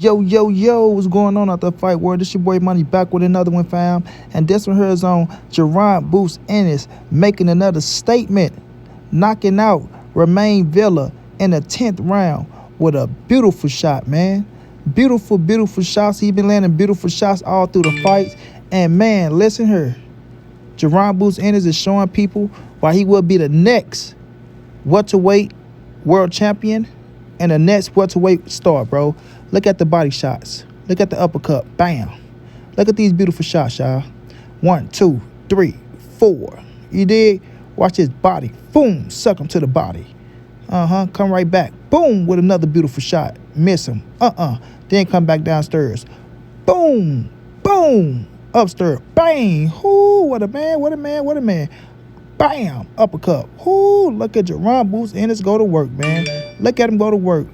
Yo, yo, yo, what's going on out the fight world? This your boy Money back with another one, fam. And this one here is on Jaron Boots Ennis making another statement, knocking out Remain Villa in the 10th round with a beautiful shot, man. Beautiful, beautiful shots. He been landing beautiful shots all through the fights. And man, listen here. Jaron Boots Ennis is showing people why he will be the next welterweight world champion and the next welterweight star, bro. Look at the body shots. Look at the uppercut. Bam. Look at these beautiful shots, y'all. 1, 2, 3, 4. You dig? Watch his body. Boom. Suck him to the body. Come right back. Boom. With another beautiful shot. Miss him. Then come back downstairs. Boom. Boom. Upstairs. Bang. Ooh, what a man. What a man. What a man. Bam. Uppercut. Ooh, look at Jaron Boots Ennis go to work, man. Look at him go to work.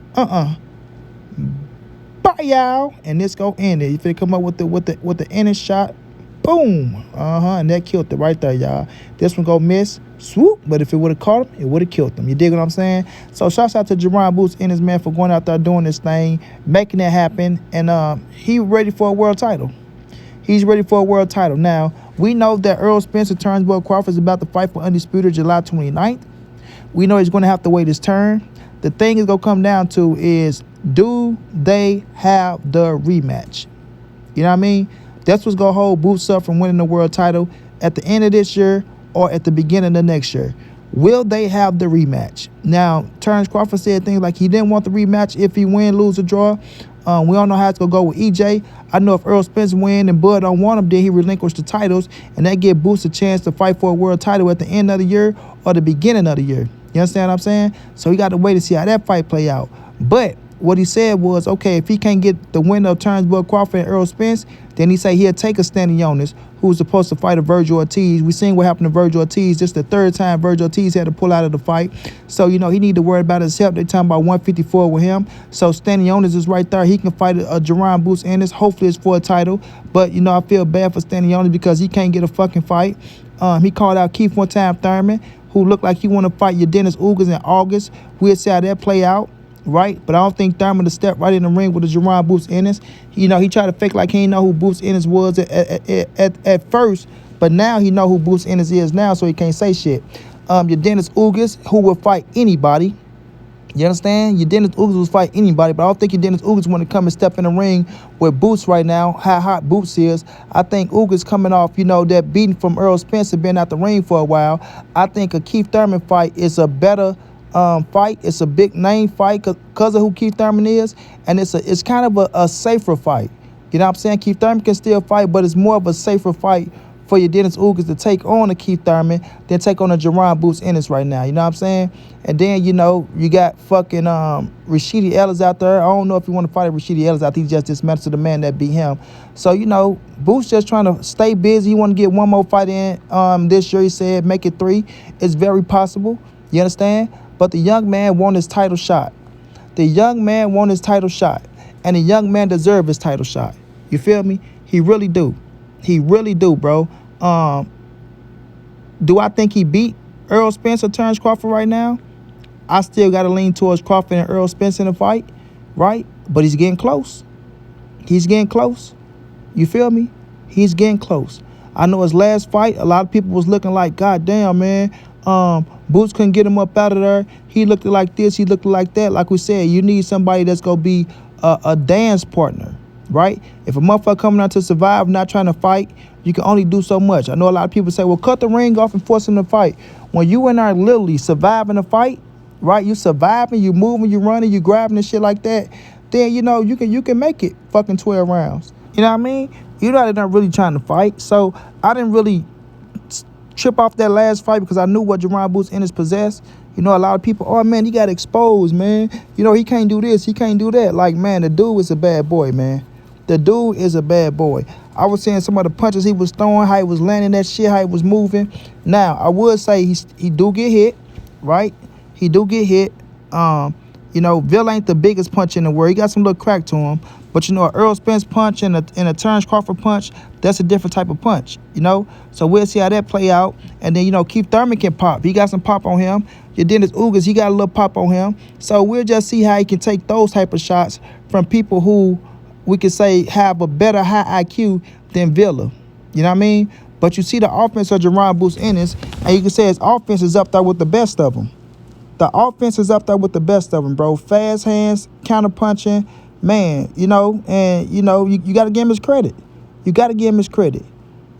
Bye, y'all. And this go in there. You finna come up with the Ennis shot. Boom. And that killed it right there, y'all. This one go miss. Swoop. But if it would have caught him, it would have killed him. You dig what I'm saying? So shouts out to Jaron Boots Ennis, man, for going out there doing this thing, making it happen. And he ready for a world title. He's ready for a world title. Now, we know that Errol Spence and Terence Crawford is about to fight for Undisputed July 29th. We know he's going to have to wait his turn. The thing is going to come down to is, do they have the rematch? You know what I mean? That's what's going to hold Boots up from winning the world title at the end of this year or at the beginning of next year. Will they have the rematch? Now, Terence Crawford said things like he didn't want the rematch if he win, lose, or draw. We don't know how it's going to go with EJ. I know if Errol Spence win and Bud don't want him, then he relinquish the titles, and that give Boots a chance to fight for a world title at the end of the year or the beginning of the year. You understand what I'm saying? So he got to wait to see how that fight play out. But what he said was, okay, if he can't get the winner of Terence Crawford and Errol Spence, then he say he'll take a standing Ennis, who was supposed to fight a Virgil Ortiz. We seen what happened to Virgil Ortiz. This the third time Virgil Ortiz had to pull out of the fight. So, you know, he need to worry about his health. They talking about 154 with him. So standing Ennis is right there. He can fight a Jaron Boots Ennis. Hopefully it's for a title. But, you know, I feel bad for standing Ennis because he can't get a fucking fight. He called out Keith one-time Thurman, who looked like he want to fight your Dennis Ugers in August. We'll see how that play out, right? But I don't think Thurman to step right in the ring with the Jaron Boots Ennis. You know, he tried to fake like he didn't know who Boots Ennis was at first, but now he know who Boots Ennis is now, so he can't say shit. Your Dennis Ugers, who will fight anybody. You understand? Your Dennis Ugers will fight anybody, but I don't think your Dennis Ugers want to come and step in the ring with Boots right now, how hot Boots is. I think Ugers coming off, you know, that beating from Errol Spence and been out the ring for a while. I think a Keith Thurman fight is a better fight. It's a big name fight because of who Keith Thurman is, and it's kind of a safer fight. You know what I'm saying? Keith Thurman can still fight, but it's more of a safer fight for your Dennis Ugers to take on a Keith Thurman than take on a Jaron Boots Ennis right now. You know what I'm saying? And then, you know, you got fucking Rashidi Ellis out there. I don't know if you want to fight Rashidi Ellis out there. He just dismantled the man that beat him. So, you know, Boots just trying to stay busy. He want to get one more fight in this year. He said make it 3. It's very possible. You understand? But the young man won his title shot. The young man won his title shot. And the young man deserves his title shot. You feel me? He really do. He really do, bro. Do I think he beat Errol Spence or Terence Crawford right now? I still got to lean towards Crawford and Errol Spence in the fight, right? But he's getting close. He's getting close. You feel me? He's getting close. I know his last fight, a lot of people was looking like, God damn, man. Boots couldn't get him up out of there. He looked like this. He looked like that. Like we said, you need somebody that's going to be a dance partner, right? If a motherfucker coming out to survive, not trying to fight, you can only do so much. I know a lot of people say, well, cut the ring off and force him to fight. When you and I literally surviving a fight, right? You surviving, you moving, you running, you grabbing and shit like that, then, you know, you can make it fucking 12 rounds. You know what I mean? You're not really trying to fight. So I didn't really trip off that last fight because I knew what Jaron Boots Ennis possessed. You know, a lot of people, oh, man, he got exposed, man. You know, he can't do this, he can't do that. Like, man, the dude is a bad boy, man. The dude is a bad boy. I was seeing some of the punches he was throwing, how he was landing that shit, how he was moving. Now, I would say he do get hit, right? He do get hit. You know, Bill ain't the biggest punch in the world. He got some little crack to him. But, you know, an Errol Spence punch and a Terence Crawford punch, that's a different type of punch, you know? So we'll see how that play out. And then, you know, Keith Thurman can pop. He got some pop on him. Your Dennis Ugers, he got a little pop on him. So we'll just see how he can take those type of shots from people who we could say, have a better high IQ than Villa. You know what I mean? But you see the offense of Jaron Boots Ennis, and you can say his offense is up there with the best of them. The offense is up there with the best of them, bro. Fast hands, counter punching, man, and, you got to give him his credit. You got to give him his credit.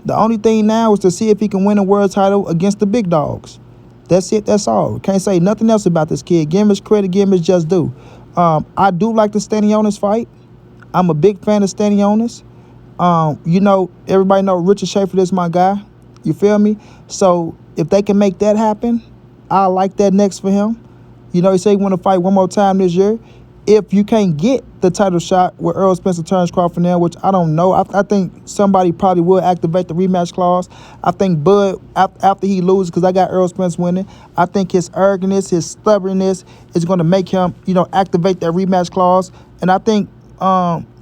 The only thing now is to see if he can win a world title against the big dogs. That's it. That's all. Can't say nothing else about this kid. Give him his credit. Give him his just due. I do like the Stanionis fight. I'm a big fan of Stanionis. Everybody know Richard Schaefer is my guy. You feel me? So if they can make that happen, I like that next for him. He said he want to fight one more time this year. If you can't get the title shot with Errol Spence and Terence Crawford now, which I don't know, I think somebody probably will activate the rematch clause. I think Bud, after he loses, because I got Errol Spence winning, I think his arrogance, his stubbornness is going to make him, activate that rematch clause. And I think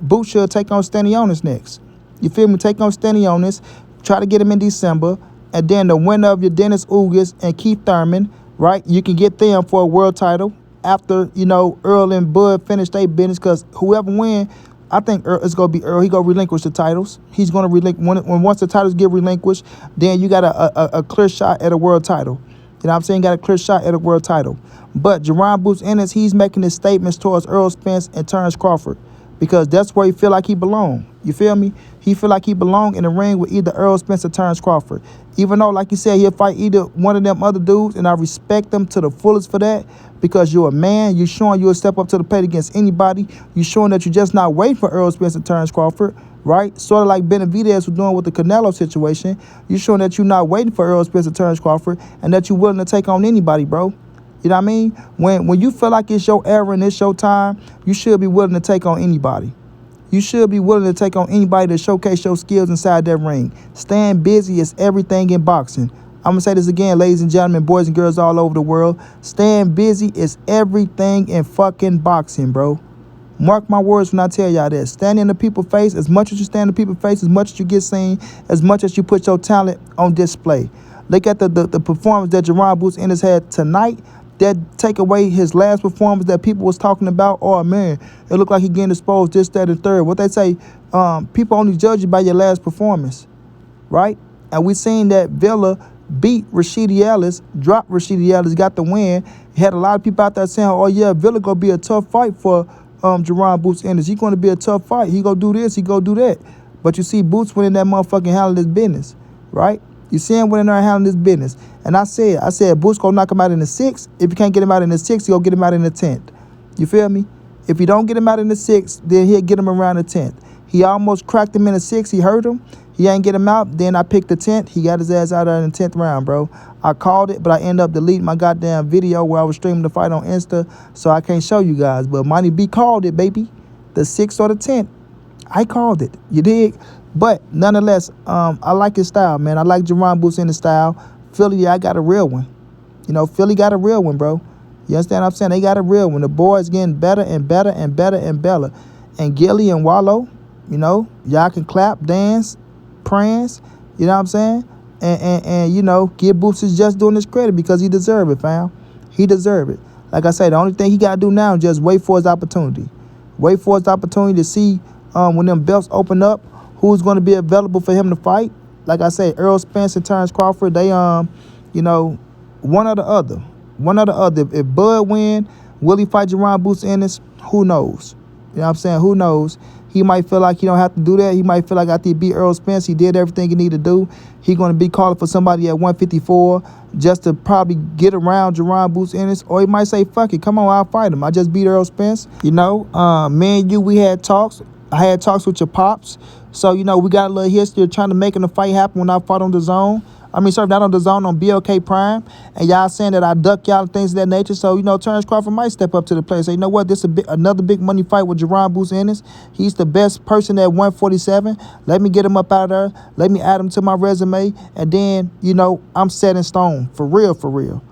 Boots should take on Stanionis next. You feel me? Take on Stanionis, try to get him in December, and then the winner of your Dennis Ugas and Keith Thurman, right? You can get them for a world title after, Earl and Bud finish their business, because whoever win, I think it's going to be Earl. He going to relinquish the titles. He's going to relinquish, once the titles get relinquished, then you got a clear shot at a world title. You know what I'm saying? Got a clear shot at a world title. But Jaron Boots Ennis, he's making his statements towards Errol Spence and Terence Crawford, because that's where he feel like he belong. You feel me? He feel like he belong in the ring with either Errol Spence or Terence Crawford. Even though, like you said, he'll fight either one of them other dudes, and I respect them to the fullest for that, because you're a man. You're showing you'll step up to the plate against anybody. You're showing that you're just not waiting for Errol Spence and Terence Crawford, right? Sort of like Benavidez was doing with the Canelo situation. You're showing that you're not waiting for Errol Spence and Terence Crawford, and that you're willing to take on anybody, bro. You know what I mean? When you feel like it's your era and it's your time, you should be willing to take on anybody. You should be willing to take on anybody to showcase your skills inside that ring. Staying busy is everything in boxing. I'm going to say this again, ladies and gentlemen, boys and girls all over the world. Staying busy is everything in fucking boxing, bro. Mark my words when I tell y'all that. Stand in the people's face. As much as you stand in people's face, as much as you get seen, as much as you put your talent on display. Look at the performance that Jaron Boots Ennis had tonight. That take away his last performance that people was talking about. Oh, man, it looked like he getting exposed, this, that, and third. What they say, people only judge you by your last performance, right? And we seen that Villa beat Rashidi Ellis, dropped Rashidi Ellis, got the win. He had a lot of people out there saying, oh, yeah, Villa going to be a tough fight for Jaron Boots Ennis. He going to be a tough fight. He going to do this, he going to do that. But you see Boots winning that motherfucking handling his business, right? You see him winning there and handling his business. And I said, Boots gonna knock him out in the 6th. If you can't get him out in the 6th, he'll get him out in the 10th. You feel me? If you don't get him out in the 6th, then he'll get him around the 10th. He almost cracked him in the 6th. He hurt him. He ain't get him out. Then I picked the 10th. He got his ass out there in the 10th round, bro. I called it, but I ended up deleting my goddamn video where I was streaming the fight on Insta, so I can't show you guys. But Monty B called it, baby. The 6th or the 10th. I called it. You dig? But nonetheless, I like his style, man. I like Jaron Boots Ennis style. Philly, I got a real one. Philly got a real one, bro. You understand what I'm saying? They got a real one. The boys getting better and better and better and better. And Gilly and Wallow, y'all can clap, dance, prance, you know what I'm saying? And give Boots his just doing his credit, because he deserve it, fam. He deserve it. Like I say, the only thing he got to do now is just wait for his opportunity. Wait for his opportunity to see when them belts open up, who's going to be available for him to fight. Like I say, Errol Spence and Terence Crawford, they, one or the other. One or the other. If Bud win, will he fight Jaron Boots Ennis? Who knows? You know what I'm saying? Who knows? He might feel like he don't have to do that. He might feel like after he beat Errol Spence, he did everything he needed to do. He going to be calling for somebody at 154 just to probably get around Jaron Boots Ennis. Or he might say, fuck it, come on, I'll fight him. I just beat Errol Spence. Me and you, we had talks. I had talks with your pops. So, we got a little history of trying to make the fight happen when I fought on the zone. Not on the zone, on BLK Prime. And y'all saying that I duck y'all and things of that nature. So, Terence Crawford might step up to the plate and say, you know what, this is another big money fight with Jaron Boots Ennis. He's the best person at 147. Let me get him up out of there. Let me add him to my resume. And then, I'm set in stone. For real, for real.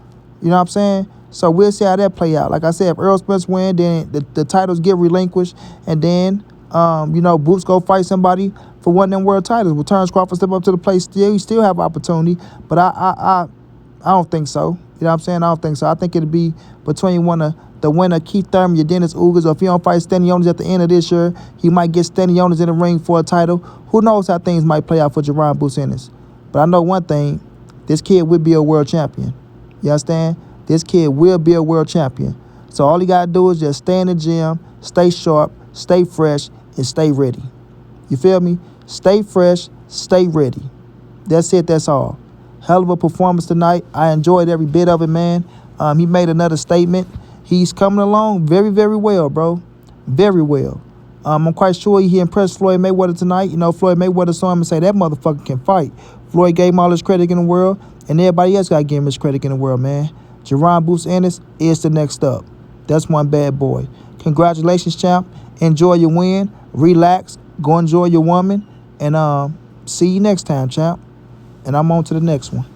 You know what I'm saying? So we'll see how that play out. Like I said, if Errol Spence win, then the titles get relinquished. And then, Boots go fight somebody for one of them world titles. Will Terence Crawford step up to the plate still? He still have opportunity, but I don't think so. You know what I'm saying? I don't think so. I think it'll be between one of the winner, Keith Thurman, your Dennis Ugers, or if you don't fight Stanionis at the end of this year, he might get Stanionis in the ring for a title. Who knows how things might play out for Jaron Boots Ennis. But I know one thing, this kid will be a world champion. You understand? This kid will be a world champion. So all you got to do is just stay in the gym, stay sharp, stay fresh, and stay ready. You feel me? Stay fresh, stay ready. That's it, that's all. Hell of a performance tonight. I enjoyed every bit of it, man. He made another statement. He's coming along very, very well, bro. Very well. I'm quite sure he impressed Floyd Mayweather tonight. You know, Floyd Mayweather saw him and say, that motherfucker can fight. Floyd gave him all his credit in the world, and everybody else got to give him his credit in the world, man. Jaron Boots Ennis is the next up. That's one bad boy. Congratulations, champ. Enjoy your win. Relax. Go enjoy your woman. And see you next time, champ. And I'm on to the next one.